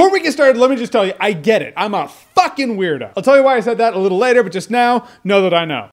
Before we get started, let me just tell you, I get it. I'm a fucking weirdo. I'll tell you why I said that a little later, but just now, know that I know.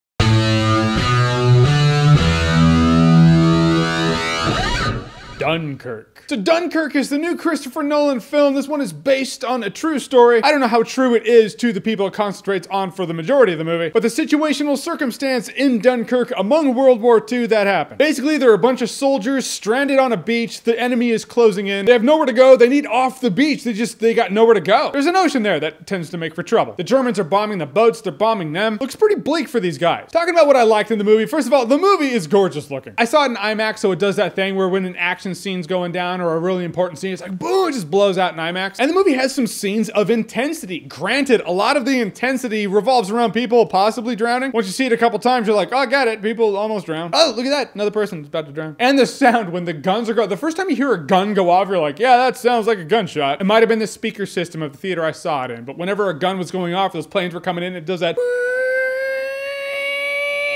Dunkirk. So Dunkirk is the new Christopher Nolan film. This one is based on a true story. I don't know how true it is to the people it concentrates on for the majority of the movie, but the situational circumstance in Dunkirk among World War II that happened. Basically, there are a bunch of soldiers stranded on a beach. The enemy is closing in. They have nowhere to go. They need off the beach. They got nowhere to go. There's an ocean there that tends to make for trouble. The Germans are bombing the boats. They're bombing them. Looks pretty bleak for these guys. Talking about what I liked in the movie. First of all, the movie is gorgeous looking. I saw it in IMAX, so it does that thing where when an action scene's going down or a really important scene, it's like boom, it just blows out in IMAX. And the movie has some scenes of intensity. Granted, a lot of the intensity revolves around people possibly drowning. Once you see it a couple times, you're like, oh, I got it. People almost drowned. Oh, look at that. Another person's about to drown. And the sound when the guns are going. The first time you hear a gun go off, you're like, yeah, that sounds like a gunshot. It might have been the speaker system of the theater I saw it in, but whenever a gun was going off, those planes were coming in, it does that.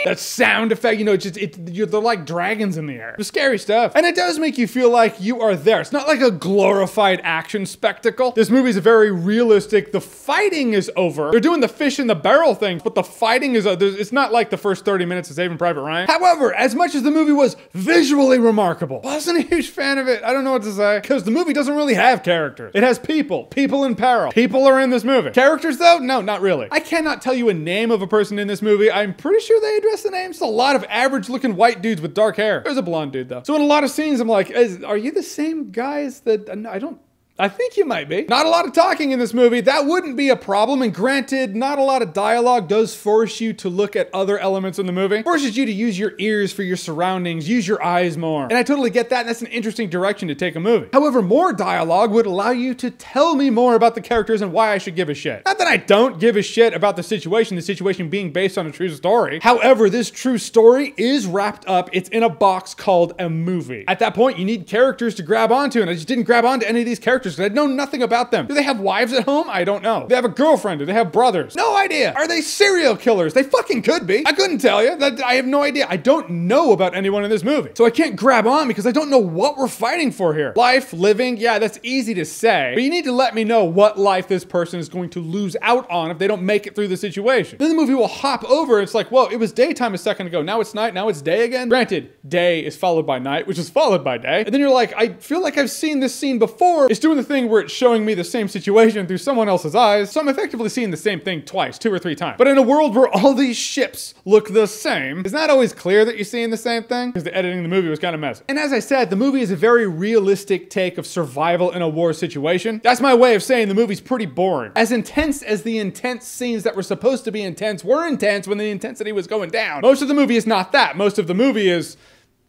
That sound effect, you know, they're like dragons in the air. The scary stuff. And it does make you feel like you are there. It's not like a glorified action spectacle. This movie is very realistic. The fighting is over. They're doing the fish in the barrel thing, but the fighting is, it's not like the first 30 minutes of Saving Private Ryan. However, as much as the movie was visually remarkable, wasn't a huge fan of it. I don't know what to say, because the movie doesn't really have characters. It has people in peril. People are in this movie. Characters though? No, not really. I cannot tell you a name of a person in this movie. I'm pretty sure they address the names. A lot of average looking white dudes with dark hair. There's a blonde dude though. So in a lot of scenes, I'm like, are you the same guys that, I think you might be. Not a lot of talking in this movie. That wouldn't be a problem. And granted, not a lot of dialogue does force you to look at other elements in the movie. Forces you to use your ears for your surroundings, use your eyes more. And I totally get that. And that's an interesting direction to take a movie. However, more dialogue would allow you to tell me more about the characters and why I should give a shit. Not that I don't give a shit about the situation being based on a true story. However, this true story is wrapped up. It's in a box called a movie. At that point, you need characters to grab onto, and I just didn't grab onto any of these characters. I know nothing about them. Do they have wives at home? I don't know. Do they have a girlfriend? Do they have brothers? No idea. Are they serial killers? They fucking could be. I couldn't tell you. I have no idea. I don't know about anyone in this movie. So I can't grab on because I don't know what we're fighting for here. Life, living, yeah, that's easy to say, but you need to let me know what life this person is going to lose out on if they don't make it through the situation. Then the movie will hop over. It's like, whoa, it was daytime a second ago. Now it's night. Now it's day again. Granted, day is followed by night, which is followed by day. And then you're like, I feel like I've seen this scene before. It's doing the thing where it's showing me the same situation through someone else's eyes. So I'm effectively seeing the same thing twice, 2 or 3 times. But in a world where all these ships look the same, it's not always clear that you're seeing the same thing because the editing in the movie was kind of messy. And as I said, the movie is a very realistic take of survival in a war situation. That's my way of saying the movie's pretty boring. As intense as the intense scenes that were supposed to be intense were intense when the intensity was going down, most of the movie is not that. Most of the movie is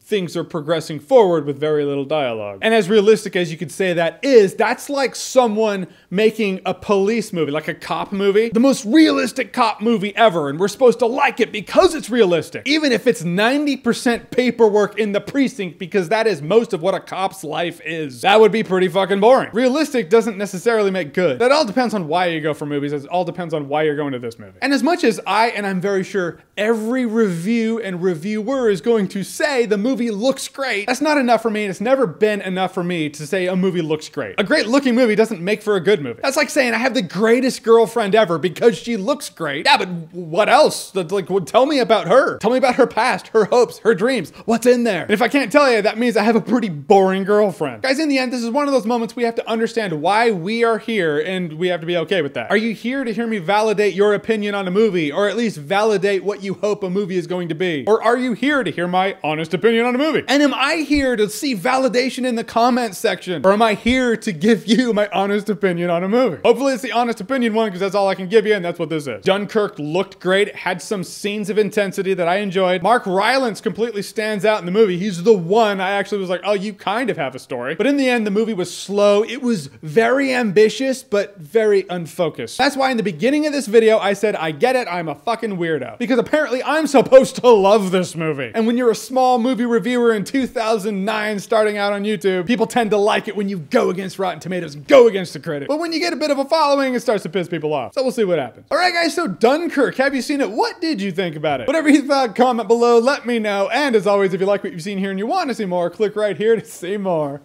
things are progressing forward with very little dialogue. And as realistic as you could say that is, that's like someone making a police movie, like a cop movie, the most realistic cop movie ever, and we're supposed to like it because it's realistic, even if it's 90% paperwork in the precinct, because that is most of what a cop's life is. That would be pretty fucking boring. Realistic doesn't necessarily make good. That all depends on why you go for movies. It all depends on why you're going to this movie. And as much as I'm very sure every review and reviewer is going to say the movie looks great, that's not enough for me, and it's never been enough for me to say a movie looks great. A great looking movie doesn't make for a good movie. That's like saying I have the greatest girlfriend ever because she looks great. Yeah, but what else? Like, tell me about her. Tell me about her past, her hopes, her dreams. What's in there? And if I can't tell you, that means I have a pretty boring girlfriend. Guys, in the end, this is one of those moments we have to understand why we are here, and we have to be okay with that. Are you here to hear me validate your opinion on a movie, or at least validate what you hope a movie is going to be? Or are you here to hear my honest opinion on a movie? And am I here to see validation in the comments section? Or am I here to give you my honest opinion on a movie? Hopefully it's the honest opinion one, because that's all I can give you, and that's what this is. Dunkirk looked great. It had some scenes of intensity that I enjoyed. Mark Rylance completely stands out in the movie. He's the one I actually was like, oh, you kind of have a story. But in the end, the movie was slow. It was very ambitious, but very unfocused. That's why in the beginning of this video, I said, I get it, I'm a fucking weirdo. Because apparently I'm supposed to love this movie. And when you're a small movie reviewer in 2009 starting out on YouTube, people tend to like it when you go against Rotten Tomatoes and go against the critic. But when you get a bit of a following, it starts to piss people off. So we'll see what happens. All right, guys, so Dunkirk, have you seen it? What did you think about it? Whatever you thought, comment below, let me know. And as always, if you like what you've seen here and you want to see more, click right here to see more.